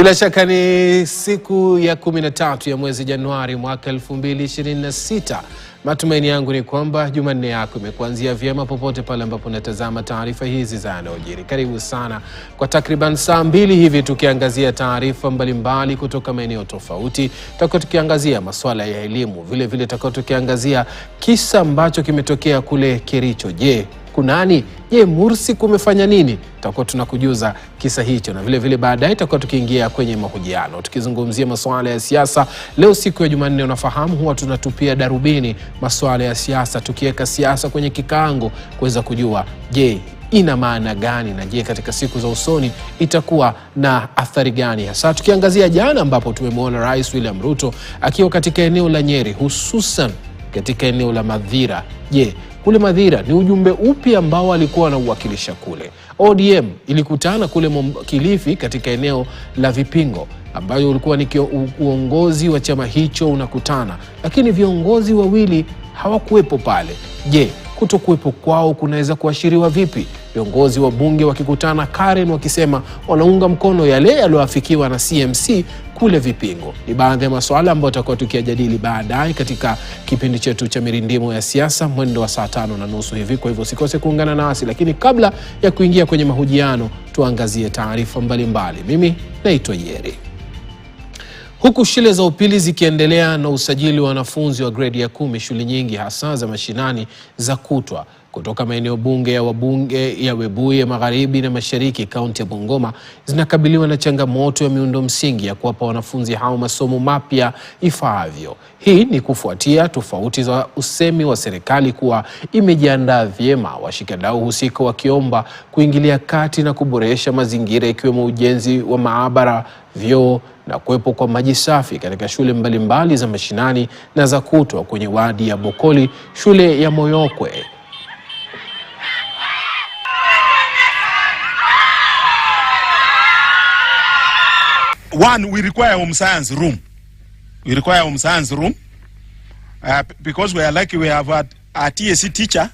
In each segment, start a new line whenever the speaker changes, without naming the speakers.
Bila shaka ni siku ya 13 ya mwezi Januari mwaka 2026. Matumaini yangu ni kwamba Jumanne yako imekuanzia vyema popote pale ambapo unatazama taarifa hizi za yanayojiri. Karibu sana kwa takriban saa 2 hivi tukiangazia taarifa mbalimbali kutoka maeneo tofauti. Tutakuwa tukiangazia masuala ya elimu, vile vile tutakuwa tukiangazia kisa ambacho kimetokea kule Kericho. Je, kunani? Je, Mursi kumefanya nini? Tutakuwa tunakujuza kisa hicho, na vile vile baadaye tutakuwa tukiingia kwenye mahojiano tukizungumzia masuala ya siasa. Leo siku ya Jumanne, unafahamu huwa tunatupia darubini masuala ya siasa, tukiweka siasa kwenye kikaango kuweza kujua je, ina maana gani, na je katika siku za usoni itakuwa na athari gani hasa. Tukiangazia jana ambapo tumemwona Rais William Ruto akiwa katika eneo la Nyeri, hususan katika eneo la Mathira. Je, kule Mathira ni ujumbe upi ambao alikuwa anauwakilisha kule? ODM ilikutana kule Kilifi katika eneo la Vipingo, ambayo ulikuwa ni uongozi wa chama hicho unakutana, lakini viongozi wawili hawakuwepo pale. Je, kutokuwepo kwao kunaweza kuashiriwa vipi? Viongozi wa bunge wakikutana Karen wakisema wanaunga mkono yale yaliyoafikiwa na CMC kule Vipingo. Ni baadhi ya masuala ambayo tutakuwa tukiyajadili baadaye katika kipindi chetu cha Mirindimo ya Siasa mwendo wa saa 5:30 hivi. Kwa hivyo usikose kuungana nasi, lakini kabla ya kuingia kwenye mahojiano tuangazie taarifa mbalimbali. Mimi naitwa Yeri. Huku shule za upili zikiendelea na usajili wa wanafunzi wa grade ya 10, shule nyingi hasa za mashinani za kutwa kutoka maeneo bunge ya wabunge ya Webuye Magharibi na Mashariki, kaunti ya Bungoma, zinakabiliwa na changamoto ya miundo msingi ya kuwapa wanafunzi hao masomo mapya ifaavyo. Hii ni kufuatia tofauti za usemi wa serikali kuwa imejiandaa vyema, washikadau husika wakiomba kuingilia kati na kuboresha mazingira ikiwemo ujenzi wa maabara, vyoo na kuwepo kwa maji safi katika shule mbalimbali za mashinani na za kutwa kwenye wadi ya Bokoli, shule ya Moyokwe.
One, we require home science room. We require home science room because we are lucky we have a TSC teacher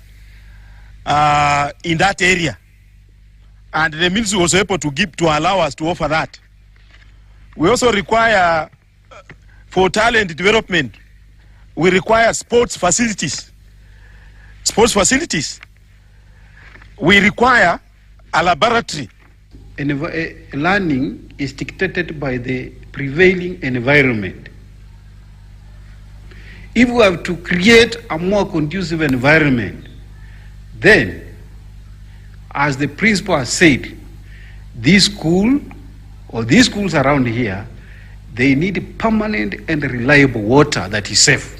in that area, and the ministry was able to allow us to offer that. We also require for talent development, we require sports facilities. We require a laboratory.
Learning is dictated by the prevailing environment. If we have to create a more conducive environment, then, as the principal has said, this school or these schools around here, they need permanent and reliable water that is safe.